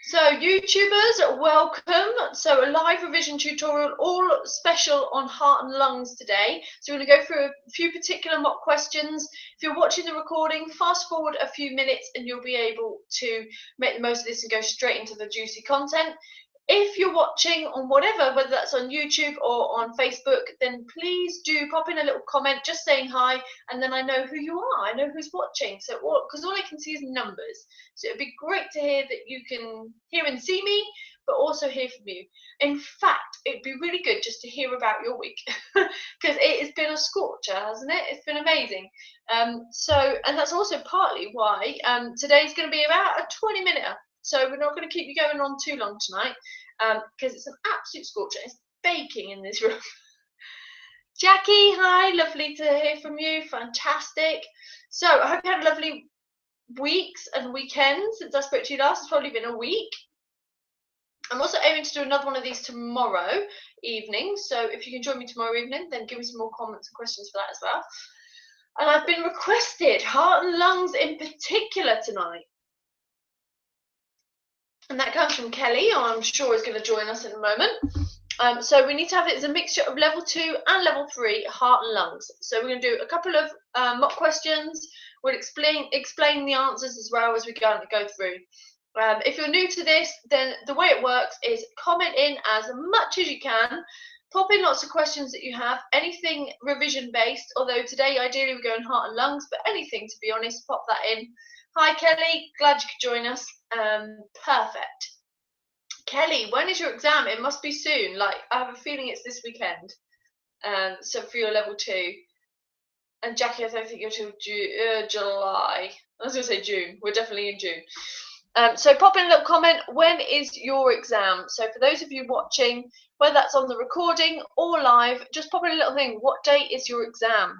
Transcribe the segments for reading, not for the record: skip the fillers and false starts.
So YouTubers, welcome. So a live revision tutorial, all special on heart and lungs today. So we're going to go through a few particular mock questions. If you're watching the recording, fast forward a few minutes and you'll be able to make the most of this and go straight into the juicy content. If you're watching on whatever, whether that's on YouTube or on Facebook, then please do pop in a little comment just saying hi, and then I know who you are. I know who's watching. So, because all I can see is numbers. So it'd be great to hear that you can hear and see me, but also hear from you. In fact, it'd be really good just to hear about your week, because it has been a scorcher, hasn't it? It's been amazing. And that's also partly why today's going to be about a 20-minute. So we're not going to keep you going on too long tonight, because it's an absolute scorcher. It's baking in this room. Jackie, hi, lovely to hear from you. Fantastic. So I hope you had lovely weeks and weekends since I spoke to you last. It's probably been a week. I'm also aiming to do another one of these tomorrow evening. So if you can join me tomorrow evening, then give me some more comments and questions for that as well. And I've been requested heart and lungs in particular tonight. And that comes from Kelly, who I'm sure is going to join us in a moment. So we need to have it as a mixture of level 2 and level 3 heart and lungs. So we're going to do a couple of mock questions. We'll explain the answers as well as we go through. If you're new to this, then the way it works is comment in as much as you can. Pop in lots of questions that you have, anything revision based, although today ideally we're going heart and lungs, but anything, to be honest, pop that in. Hi Kelly, glad you could join us. Perfect. Kelly, when is your exam? It must be soon. Like, I have a feeling it's this weekend. So for your level 2. And Jackie, I don't think you're till July. I was going to say June. We're definitely in June. So pop in a little comment. When is your exam? So for those of you watching, whether that's on the recording or live, just pop in a little thing. What date is your exam?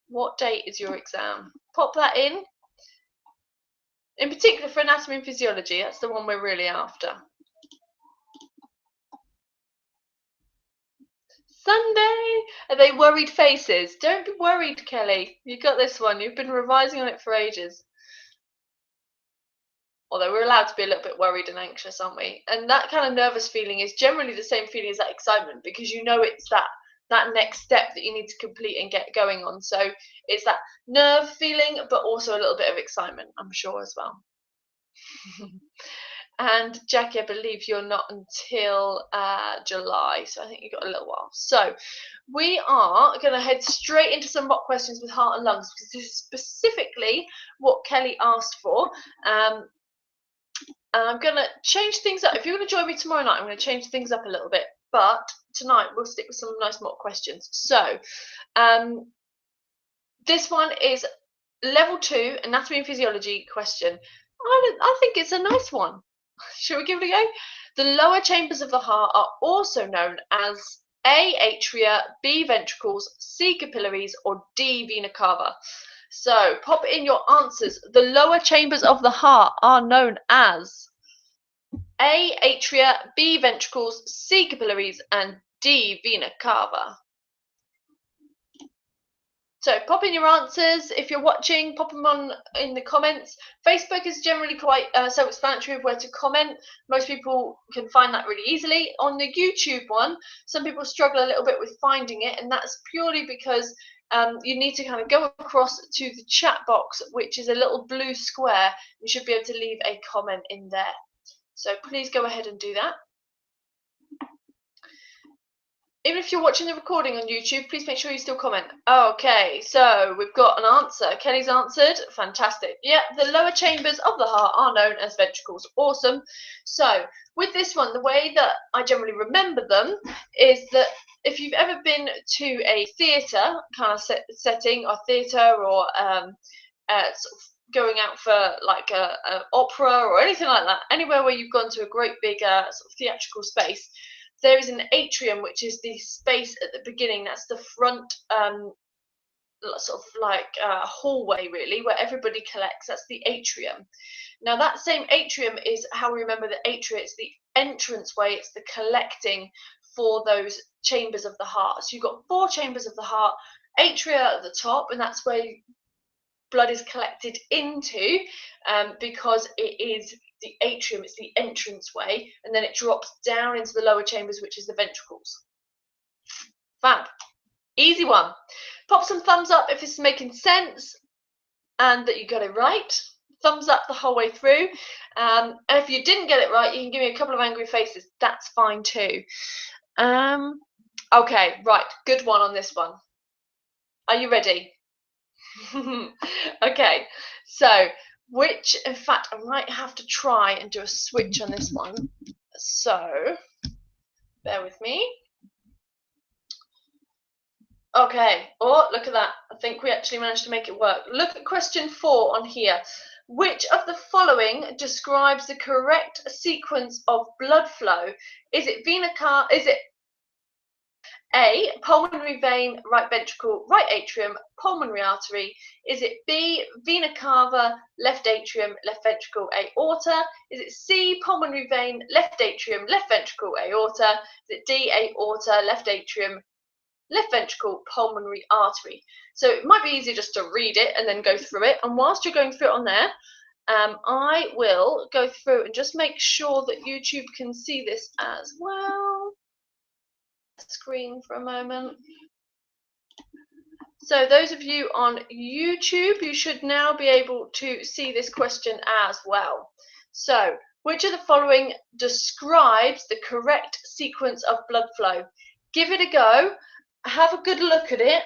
What date is your exam? Pop that in. In particular for anatomy and physiology, that's the one we're really after. Sunday! Are they worried faces? Don't be worried, Kelly. You got this one. You've been revising on it for ages. Although we're allowed to be a little bit worried and anxious, aren't we? And that kind of nervous feeling is generally the same feeling as that excitement, because you know it's that next step that you need to complete and get going on. So it's that nerve feeling, but also a little bit of excitement, I'm sure, as well. And Jackie, I believe you're not until July, so I think you've got a little while. So we are going to head straight into some mock questions with heart and lungs, because this is specifically what Kelly asked for. I'm going to change things up. If you're going to join me tomorrow night, I'm going to change things up a little bit. But tonight we'll stick with some nice mock questions. So this one is level 2 anatomy and physiology question. I think it's a nice one. Shall we give it a go? The lower chambers of the heart are also known as A, atria, B, ventricles, C, capillaries, or D, vena cava. So pop in your answers. The lower chambers of the heart are known as A, atria, B, ventricles, C, capillaries, and D, vena cava. So pop in your answers. If you're watching, pop them on in the comments. Facebook is generally quite self-explanatory of where to comment. Most people can find that really easily. On the YouTube one, some people struggle a little bit with finding it, and that's purely because you need to kind of go across to the chat box, which is a little blue square. You should be able to leave a comment in there. So please go ahead and do that. Even if you're watching the recording on YouTube, please make sure you still comment. Okay, so we've got an answer. Kelly's answered. Fantastic. Yeah, the lower chambers of the heart are known as ventricles. Awesome. So with this one, the way that I generally remember them is that if you've ever been to a theatre kind of setting, or theatre, or sort of going out for like an opera or anything like that, anywhere where you've gone to a great big sort of theatrical space, there is an atrium, which is the space at the beginning. That's the front sort of like hallway, really, where everybody collects. That's the atrium. Now that same atrium is how we remember the atria. It's the entranceway. It's the collecting for those chambers of the heart. So you've got 4 chambers of the heart. Atria at the top, and that's where blood is collected into, because it is the atrium, it's the entrance way, and then it drops down into the lower chambers, which is the ventricles. Fab. Easy one. Pop some thumbs up if this is making sense and that you got it right. Thumbs up the whole way through. And if you didn't get it right, you can give me a couple of angry faces. That's fine too. Okay, right. Good one on this one. Are you ready? Okay, so in fact, I might have to try and do a switch on this one. So, bear with me. Okay, oh, look at that. I think we actually managed to make it work. Look at question 4 on here. Which of the following describes the correct sequence of blood flow? Is it A, pulmonary vein, right ventricle, right atrium, pulmonary artery? Is it B, vena cava, left atrium, left ventricle, aorta? Is it C, pulmonary vein, left atrium, left ventricle, aorta? Is it D, aorta, left atrium, left ventricle, pulmonary artery? So it might be easier just to read it and then go through it. And whilst you're going through it on there, I will go through and just make sure that YouTube can see this as well. Screen for a moment. So those of you on YouTube, you should now be able to see this question as well. So, which of the following describes the correct sequence of blood flow? Give it a go. Have a good look at it.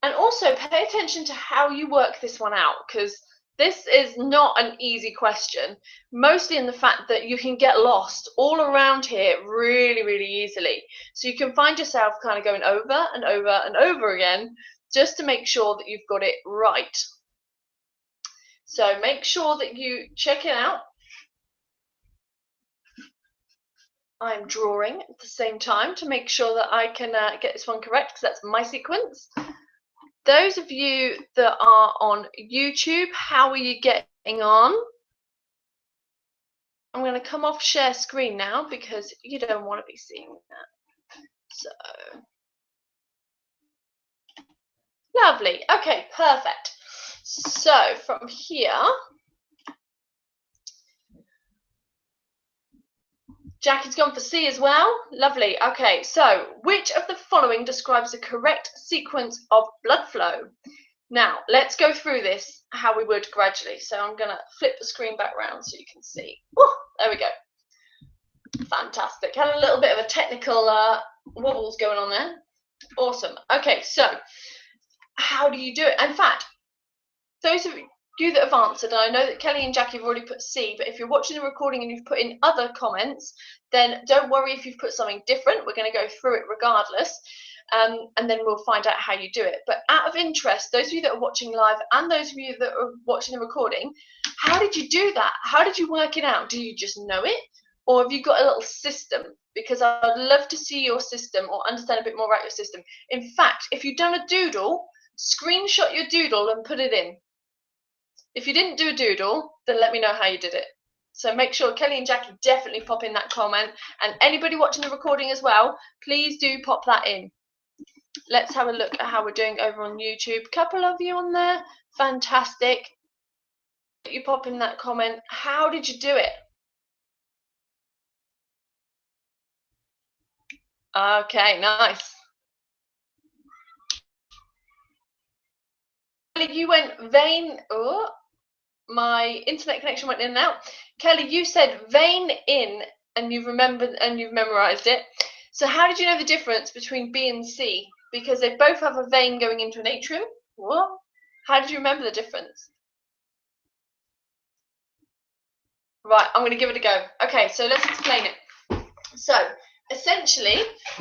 And also pay attention to how you work this one out, because this is not an easy question, mostly in the fact that you can get lost all around here really, really easily. So you can find yourself kind of going over and over and over again just to make sure that you've got it right. So make sure that you check it out. I'm drawing at the same time to make sure that I can get this one correct, because that's my sequence. Those of you that are on YouTube, how are you getting on? I'm going to come off share screen now because you don't want to be seeing that. So, lovely. Okay, perfect. So, from here, Jackie's gone for C as well. Lovely. Okay, so which of the following describes the correct sequence of blood flow? Now, let's go through this how we would gradually. So I'm going to flip the screen back around so you can see. Woo, there we go. Fantastic. Had a little bit of a technical wobbles going on there. Awesome. Okay, so how do you do it? In fact, those of you that have answered, and I know that Kelly and Jackie have already put C, but if you're watching the recording and you've put in other comments, then don't worry if you've put something different. We're going to go through it regardless. And then we'll find out how you do it. But out of interest, those of you that are watching live and those of you that are watching the recording, how did you do that? How did you work it out? Do you just know it? Or have you got a little system? Because I'd love to see your system or understand a bit more about your system. In fact, if you've done a doodle, screenshot your doodle and put it in. If you didn't do a doodle, then let me know how you did it. So make sure Kelly and Jackie definitely pop in that comment. And anybody watching the recording as well, please do pop that in. Let's have a look at how we're doing over on YouTube. Couple of you on there. Fantastic. You pop in that comment. How did you do it? Okay, nice. You went vein. Oh, my internet connection went in and out. Kelly, you said vein in, and you've remembered and you've memorized it. So how did you know the difference between B and C? Because they both have a vein going into an atrium. What? How did you remember the difference? Right, I'm going to give it a go. Okay, so let's explain it. So, essentially,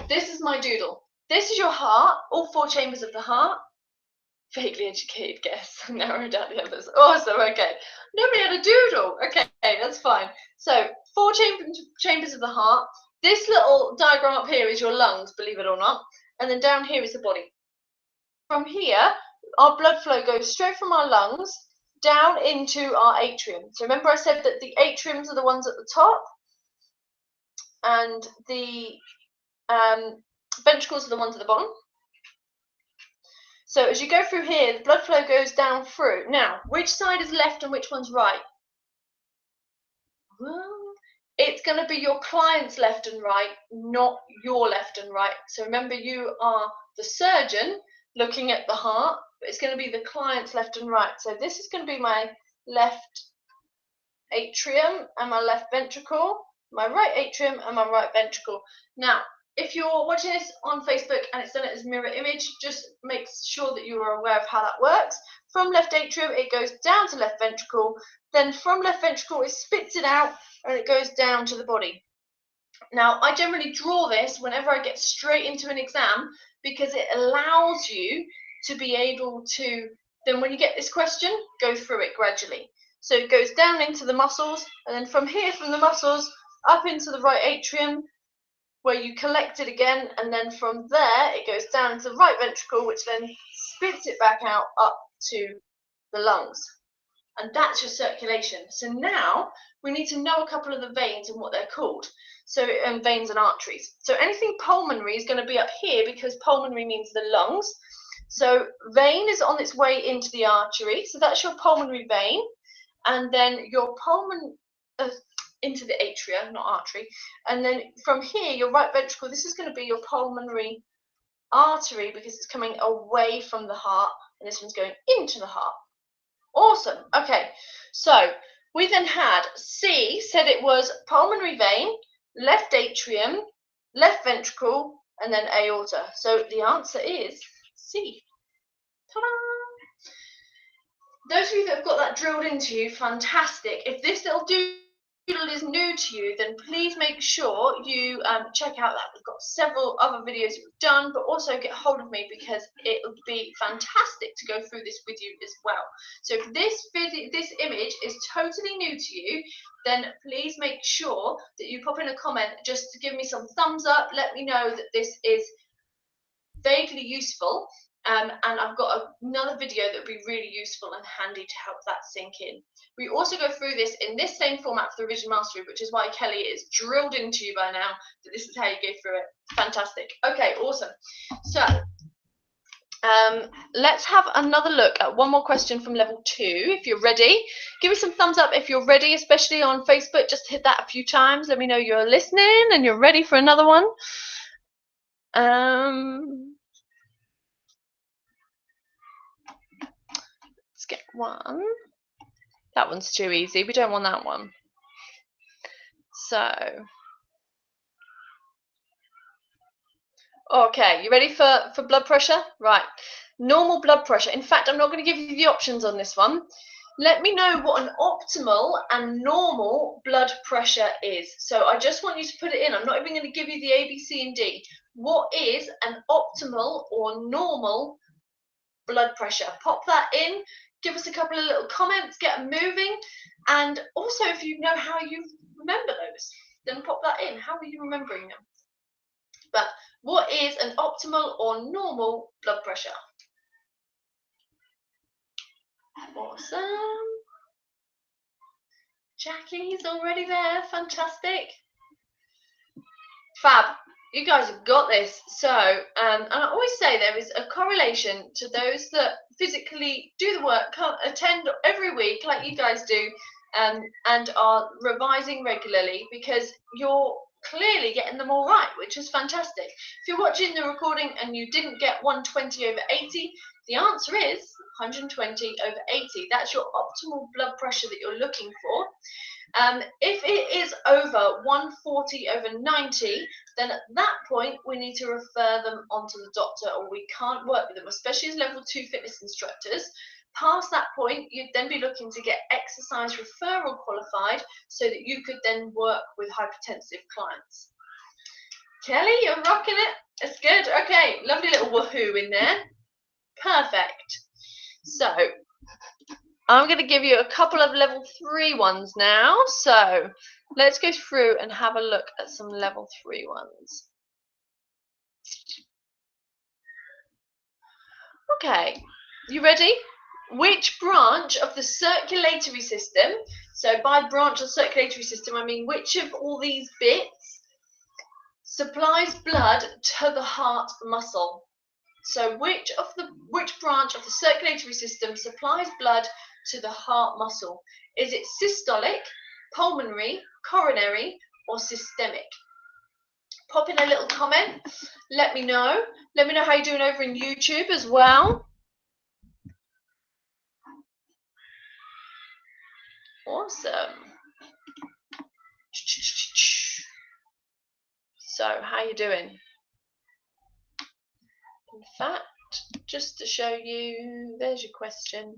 this is my doodle. This is your heart, all 4 chambers of the heart. Vaguely educated guess. Narrowed down the others. Awesome, okay. Nobody had a doodle. Okay, that's fine. So, 4 chambers of the heart. This little diagram up here is your lungs, believe it or not. And then down here is the body. From here, our blood flow goes straight from our lungs down into our atrium. So remember I said that the atriums are the ones at the top and the ventricles are the ones at the bottom. So as you go through here, the blood flow goes down through. Now, which side is left and which one's right? Well, it's going to be your client's left and right, not your left and right. So remember, you are the surgeon looking at the heart, but it's going to be the client's left and right. So this is going to be my left atrium and my left ventricle, my right atrium and my right ventricle. Now, if you're watching this on Facebook and it's done it as mirror image, just make sure that you are aware of how that works. From left atrium, it goes down to left ventricle. Then from left ventricle, it spits it out and it goes down to the body. Now, I generally draw this whenever I get straight into an exam because it allows you to be able to, then when you get this question, go through it gradually. So it goes down into the muscles, and then from here, from the muscles, up into the right atrium, where you collect it again, and then from there, it goes down into the right ventricle, which then spits it back out up to the lungs. And that's your circulation. So now we need to know a couple of the veins and what they're called. So veins and arteries. So anything pulmonary is going to be up here because pulmonary means the lungs. So vein is on its way into the artery. So that's your pulmonary vein. And then your into the atria, not artery. And then from here, your right ventricle, this is going to be your pulmonary artery because it's coming away from the heart. And this one's going into the heart. Awesome. Okay, so we then had C said it was pulmonary vein, left atrium, left ventricle, and then aorta. So the answer is C. Ta-da! Those of you that have got that drilled into you, fantastic. If this little doodle is new to you, then please make sure you check out that. We've got several other videos we've done, but also get hold of me because it would be fantastic to go through this with you as well. So if this image is totally new to you, then please make sure that you pop in a comment just to give me some thumbs up. Let me know that this is vaguely useful. And I've got another video that would be really useful and handy to help that sink in. We also go through this in this same format for the Revision Mastery, which is why Kelly is drilled into you by now that this is how you go through it. Fantastic. Okay, awesome. So let's have another look at one more question from level 2. If you're ready, give me some thumbs up if you're ready, especially on Facebook. Just hit that a few times. Let me know you're listening and you're ready for another one. Let's get one. That one's too easy. We don't want that one. So, okay, you ready for blood pressure? Right. Normal blood pressure. In fact, I'm not going to give you the options on this one. Let me know what an optimal and normal blood pressure is. So I just want you to put it in. I'm not even going to give you the A, B, C, and D. What is an optimal or normal blood pressure? Pop that in. Give us a couple of little comments, get them moving, and also if you know how you remember those, then pop that in. How are you remembering them? But what is an optimal or normal blood pressure? Awesome. Jackie's already there. Fantastic. Fab. You guys have got this. So, and I always say there is a correlation to those that physically do the work, attend every week like you guys do, and are revising regularly because you're clearly getting them all right, which is fantastic. If you're watching the recording and you didn't get 120/80, the answer is 120/80. That's your optimal blood pressure that you're looking for. If it is over 140/90, then at that point we need to refer them onto the doctor, or we can't work with them, especially as level 2 fitness instructors. Past that point, you'd then be looking to get exercise referral qualified so that you could then work with hypertensive clients. Kelly, you're rocking it. It's good. Okay, lovely little woohoo in there. Perfect. So I'm going to give you a couple of level 3 ones now. So let's go through and have a look at some level 3 ones. Okay, you ready? Which branch of the circulatory system, so by branch of circulatory system, I mean which of all these bits supplies blood to the heart muscle? So which branch of the circulatory system supplies blood to the heart muscle? Is it systolic, pulmonary, coronary, or systemic? Pop in a little comment. Let me know. Let me know how you're doing over in YouTube as well. Awesome. So, how you doing? In fact, just to show you, there's your question.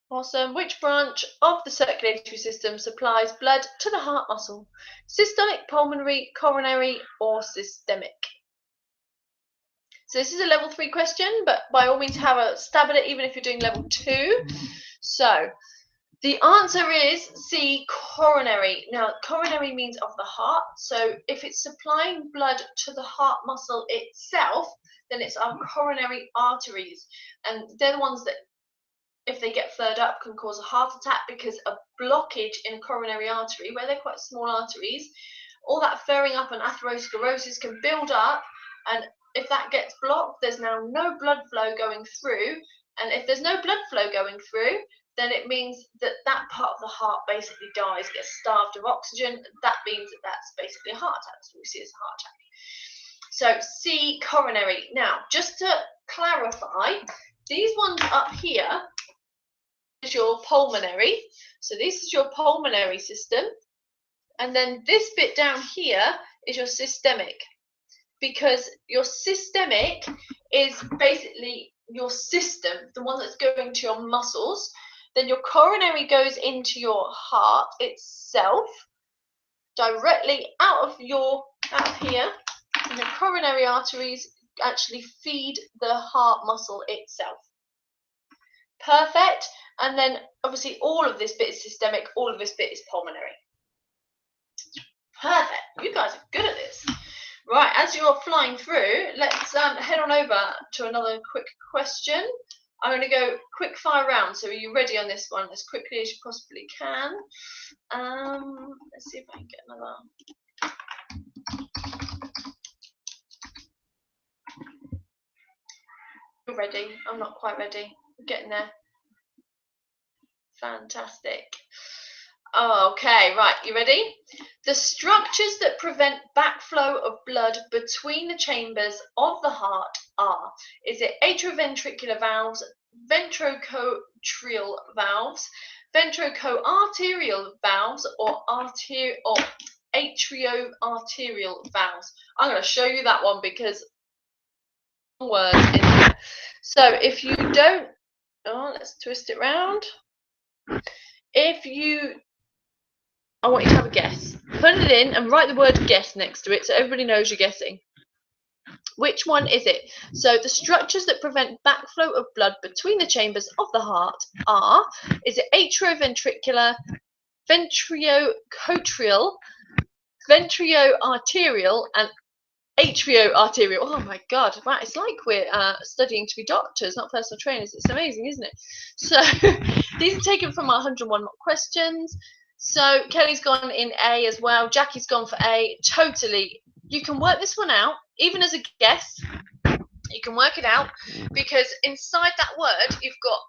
Awesome. Which branch of the circulatory system supplies blood to the heart muscle? Systolic, pulmonary, coronary, or systemic? So this is a level 3 question, but by all means have a stab at it, even if you're doing level 2. So the answer is C, coronary. Now, coronary means of the heart. So if it's supplying blood to the heart muscle itself, then it's our coronary arteries. And they're the ones that, if they get flared up, can cause a heart attack, because a blockage in a coronary artery, where they're quite small arteries, all that flaring up and atherosclerosis can build up, and if that gets blocked, there's now no blood flow going through, and if there's no blood flow going through, then it means that that part of the heart basically dies, gets starved of oxygen. That means that that's basically a heart attack. So we see it as a heart attack. So C, coronary. Now, just to clarify, these ones up here is your pulmonary. So this is your pulmonary system. And then this bit down here is your systemic. Because your systemic is basically your system, the one that's going to your muscles. Then your coronary goes into your heart itself, directly out of here, and the coronary arteries actually feed the heart muscle itself. Perfect. And then obviously all of this bit is systemic, all of this bit is pulmonary. Perfect. You guys are good at this. Right, as you're flying through, let's head on over to another quick question. I'm going to go quick fire round, so are you ready on this one as quickly as you possibly can? Let's see if I can get another. You're ready? I'm not quite ready. I'm getting there. Fantastic. Okay, right, you ready? The structures that prevent backflow of blood between the chambers of the heart are, is it atrioventricular valves, ventricular valves, ventriculoarterial valves, or atrioarterial valves? I'm going to show you that one because words in there. So if you don't, let's twist it round. I want you to have a guess. Put it in and write the word guess next to it so everybody knows you're guessing. Which one is it? So the structures that prevent backflow of blood between the chambers of the heart are, is it atrioventricular, ventricular, ventriculoarterial, and atrioarterial? Oh my god, right, it's like we're studying to be doctors, not personal trainers. It's amazing, isn't it? So these are taken from our 101 mock questions. So Kelly's gone in A as well. Jackie's gone for A. Totally. You can work this one out, even as a guess. You can work it out because inside that word you've got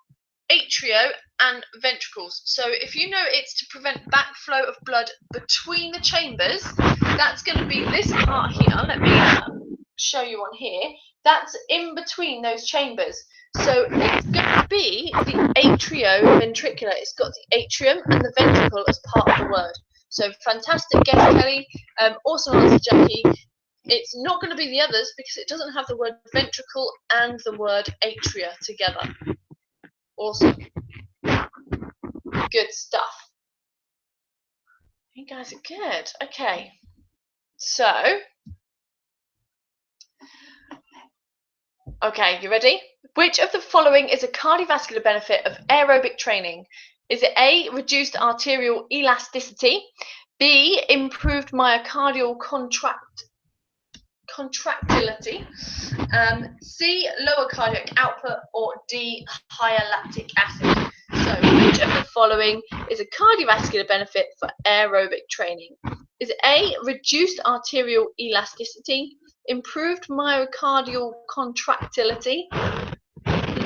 atrio and ventricles. So if you know it's to prevent backflow of blood between the chambers, that's going to be this part here. Let me show you on here. That's in between those chambers. So it's going to be the atrioventricular. It's got the atrium and the ventricle as part of the word. So fantastic guess, Kelly. Awesome answer, Jackie. It's not going to be the others because it doesn't have the word ventricle and the word atria together. Awesome. Good stuff. You guys are good. Okay. So, okay, you ready? Which of the following is a cardiovascular benefit of aerobic training? Is it A, reduced arterial elasticity, B, improved myocardial contractility, C, lower cardiac output, or D, higher lactic acid? So which of the following is a cardiovascular benefit for aerobic training? Is it A, reduced arterial elasticity, improved myocardial contractility,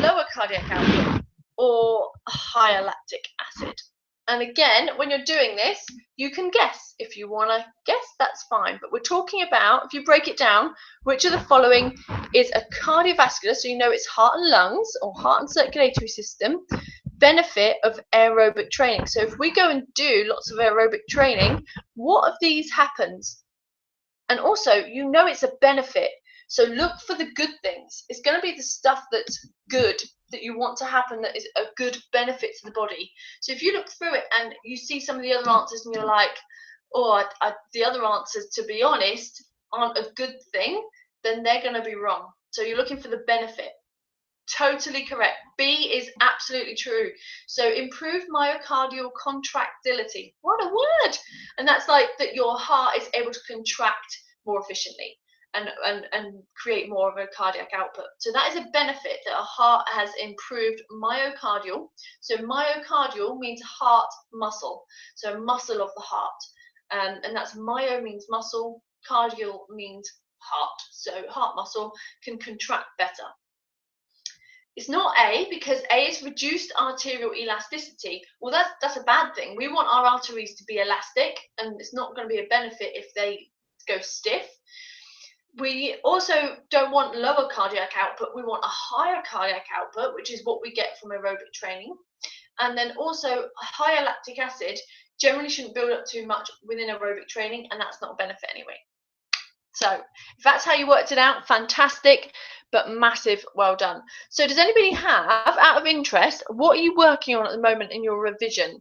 lower cardiac output, or higher lactic acid? And again, when you're doing this, you can guess. If you want to guess, that's fine. But we're talking about, if you break it down, which of the following is a cardiovascular, so you know it's heart and lungs, or heart and circulatory system, benefit of aerobic training? So if we go and do lots of aerobic training, what of these happens? And also, you know it's a benefit. So look for the good things. It's going to be the stuff that's good, that you want to happen, that is a good benefit to the body. So if you look through it and you see some of the other answers and you're like, oh, the other answers, to be honest, aren't a good thing, then they're going to be wrong. So you're looking for the benefit. Totally correct. B is absolutely true. So improved myocardial contractility. What a word! And that's like that your heart is able to contract more efficiently and create more of a cardiac output. So that is a benefit, that a heart has improved myocardial. So myocardial means heart muscle. So muscle of the heart. And that's myo means muscle, cardial means heart. So heart muscle can contract better. It's not A, because A is reduced arterial elasticity. Well, that's a bad thing. We want our arteries to be elastic, and it's not going to be a benefit if they go stiff. We also don't want lower cardiac output. We want a higher cardiac output, which is what we get from aerobic training. And then also higher lactic acid generally shouldn't build up too much within aerobic training, and that's not a benefit anyway. So if that's how you worked it out, fantastic, but massive well done. So does anybody have, out of interest, what are you working on at the moment in your revision?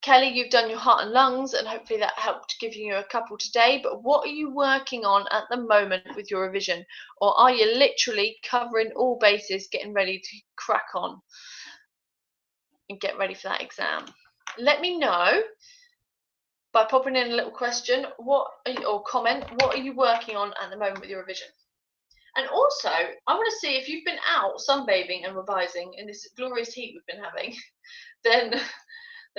Kelly, you've done your heart and lungs, and hopefully that helped give you a couple today, but what are you working on at the moment with your revision? Or are you literally covering all bases, getting ready to crack on and get ready for that exam? Let me know by popping in a little question or comment, what are you working on at the moment with your revision? And also, I want to see if you've been out sunbathing and revising in this glorious heat we've been having, then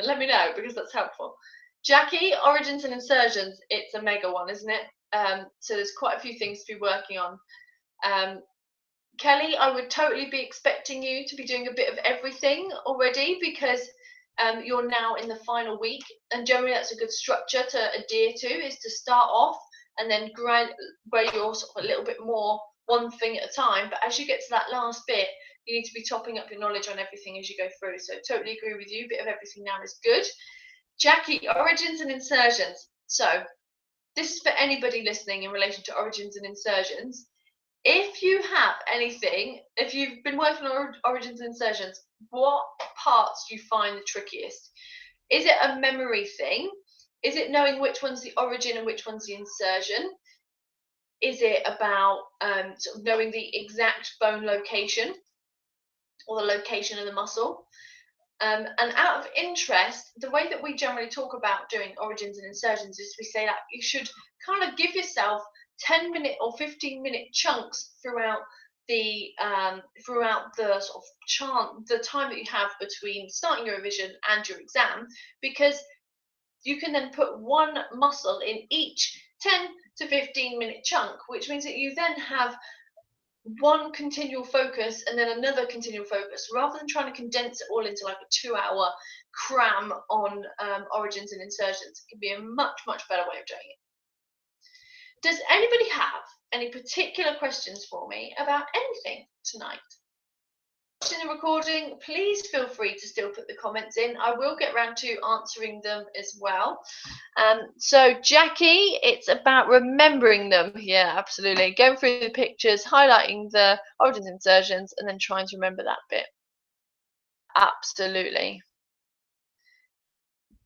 let me know, because that's helpful. Jackie, origins and insertions, it's a mega one, isn't it? So there's quite a few things to be working on. Kelly, I would totally be expecting you to be doing a bit of everything already, because you're now in the final week, and generally that's a good structure to adhere to, is to start off and then grind where you're sort of a little bit more one thing at a time, but as you get to that last bit, you need to be topping up your knowledge on everything as you go through. So totally agree with you, bit of everything now is good. Jackie, origins and insertions. So this is for anybody listening in relation to origins and insertions. If you have anything, if you've been working on origins and insertions, what parts do you find the trickiest? Is it a memory thing? Is it knowing which one's the origin and which one's the insertion? Is it about sort of knowing the exact bone location or the location of the muscle? And out of interest, the way that we generally talk about doing origins and insertions is we say that you should kind of give yourself 10-minute or 15-minute chunks throughout the sort of the time that you have between starting your revision and your exam, because you can then put one muscle in each 10 to 15-minute chunk, which means that you then have one continual focus and then another continual focus, rather than trying to condense it all into like a 2-hour cram on origins and insertions. It can be a much better way of doing it. Does anybody have any particular questions for me about anything tonight? Watching the recording, please feel free to still put the comments in. I will get round to answering them as well. So Jackie, it's about remembering them. Yeah, absolutely. Going through the pictures, highlighting the origins, insertions, and then trying to remember that bit. Absolutely.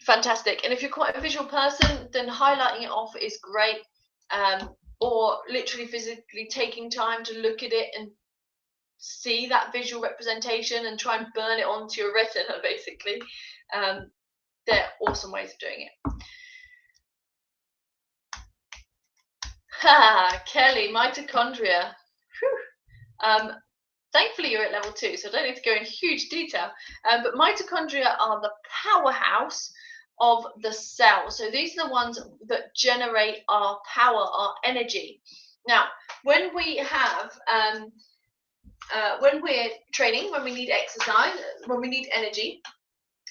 Fantastic. And if you're quite a visual person, then highlighting it off is great. Or literally physically taking time to look at it and see that visual representation and try and burn it onto your retina, basically. They're awesome ways of doing it. Kelly, mitochondria. Thankfully you're at level 2, so I don't need to go in huge detail, but mitochondria are the powerhouse of the cell. So these are the ones that generate our power, our energy. Now, when we have when we're training, when we need exercise, when we need energy,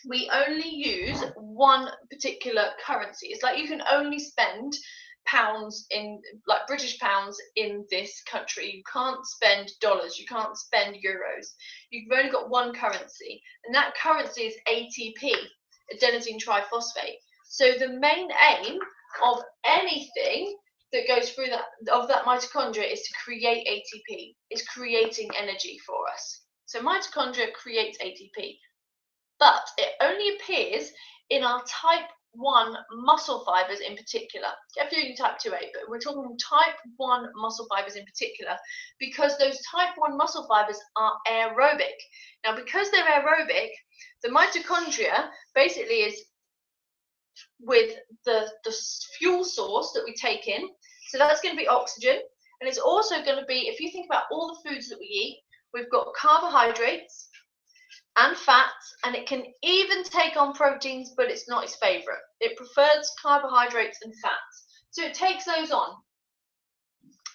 we only use one particular currency. It's like you can only spend pounds in, like British pounds, in this country. You can't spend dollars, you can't spend euros. You've only got one currency, and that currency is ATP, adenosine triphosphate. So the main aim of anything that goes through that mitochondria is to create ATP, is creating energy for us. So mitochondria creates ATP, but it only appears in our type 1 muscle fibers in particular. Definitely type 2A, but we're talking type 1 muscle fibers in particular, because those type 1 muscle fibers are aerobic. Now, because they're aerobic, the mitochondria basically is with the fuel source that we take in. So that's going to be oxygen. And it's also going to be, if you think about all the foods that we eat, we've got carbohydrates and fats, and it can even take on proteins, but it's not its favorite. It prefers carbohydrates and fats. So it takes those on.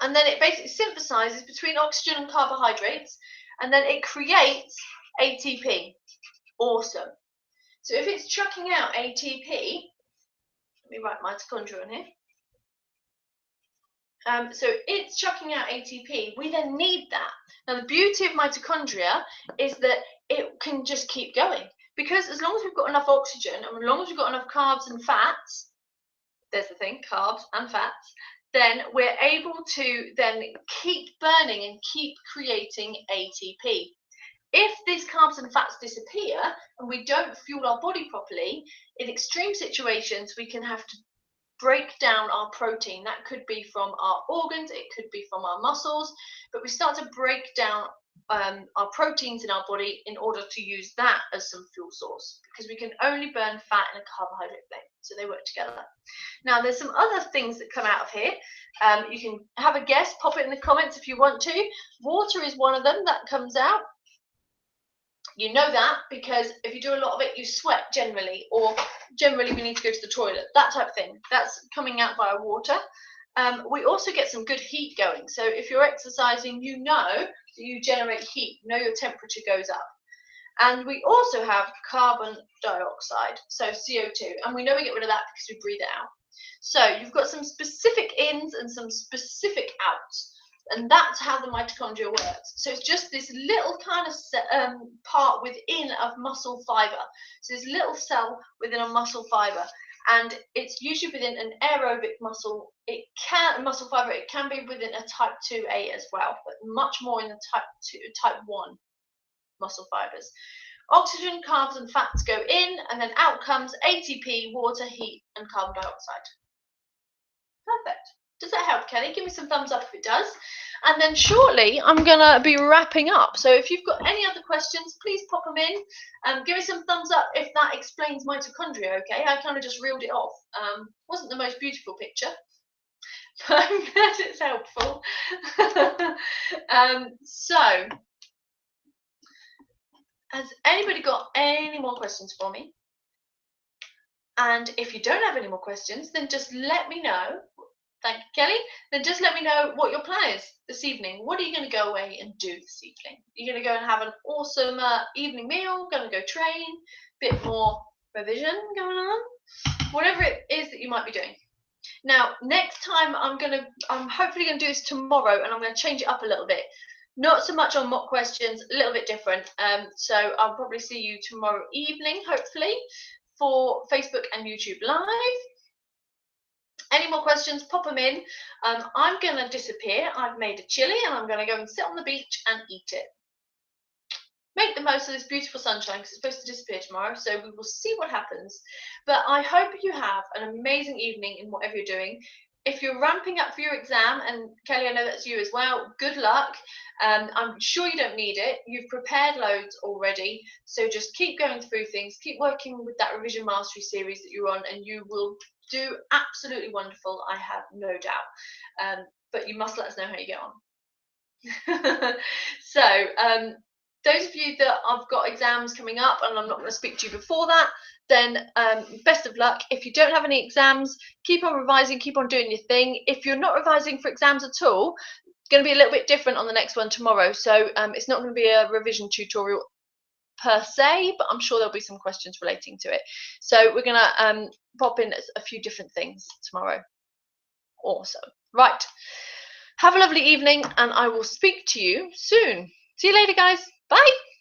And then it basically synthesizes between oxygen and carbohydrates, and then it creates ATP. Awesome. So if it's chucking out ATP, let me write mitochondria on here. So it's chucking out ATP. We then need that. Now, the beauty of mitochondria is that it can just keep going, because as long as we've got enough oxygen and as long as we've got enough carbs and fats, there's the thing, carbs and fats, then we're able to then keep burning and keep creating ATP. If these carbs and fats disappear and we don't fuel our body properly, in extreme situations, we can have to break down our protein. That could be from our organs, it could be from our muscles, but we start to break down our proteins in our body in order to use that as some fuel source, because we can only burn fat in a carbohydrate plane, so they work together. Now, there's some other things that come out of here. You can have a guess, pop it in the comments if you want to. Water is one of them that comes out. You know that because if you do a lot of it, you sweat generally, or generally we need to go to the toilet, that type of thing. That's coming out via water. We also get some good heat going. So if you're exercising, you know that you generate heat, you know your temperature goes up. And we also have carbon dioxide, so CO2, and we know we get rid of that because we breathe it out. So you've got some specific ins and some specific outs. And that's how the mitochondria works. So it's just this little kind of part within a muscle fiber. So this little cell within a muscle fiber, and it's usually within an aerobic muscle. Muscle fiber. It can be within a type 2A as well, but much more in the type 1 muscle fibers. Oxygen, carbs, and fats go in, and then out comes ATP, water, heat, and carbon dioxide. Perfect. Does that help, Kelly? Give me some thumbs up if it does. And then shortly, I'm going to be wrapping up. So if you've got any other questions, please pop them in. Give me some thumbs up if that explains mitochondria, okay? I kind of just reeled it off. Wasn't the most beautiful picture, but I'm glad it's helpful. So, has anybody got any more questions for me? And if you don't have any more questions, then just let me know. Thank you, Kelly. Then just let me know what your plan is this evening. What are you going to go away and do this evening? You're going to go and have an awesome evening meal, going to go train, bit more revision going on, whatever it is that you might be doing. Now, next time I'm hopefully going to do this tomorrow, and I'm going to change it up a little bit. Not so much on mock questions, a little bit different. So I'll probably see you tomorrow evening, hopefully, for Facebook and YouTube Live. Any more questions, pop them in. I'm going to disappear. I've made a chili, and I'm going to go and sit on the beach and eat it. Make the most of this beautiful sunshine, because it's supposed to disappear tomorrow, so we will see what happens. But I hope you have an amazing evening in whatever you're doing. If you're ramping up for your exam, and Kelly, I know that's you as well, good luck. I'm sure you don't need it. You've prepared loads already, so just keep going through things, keep working with that revision mastery series that you're on, and you will do absolutely wonderful, I have no doubt. But you must let us know how you get on. So those of you that I've got exams coming up and I'm not going to speak to you before that, then best of luck. If you don't have any exams, keep on revising, keep on doing your thing. If you're not revising for exams at all, it's going to be a little bit different on the next one tomorrow. So it's not going to be a revision tutorial per se, but I'm sure there'll be some questions relating to it. So we're going to pop in a few different things tomorrow. Awesome. Right. Have a lovely evening, and I will speak to you soon. See you later, guys. Bye.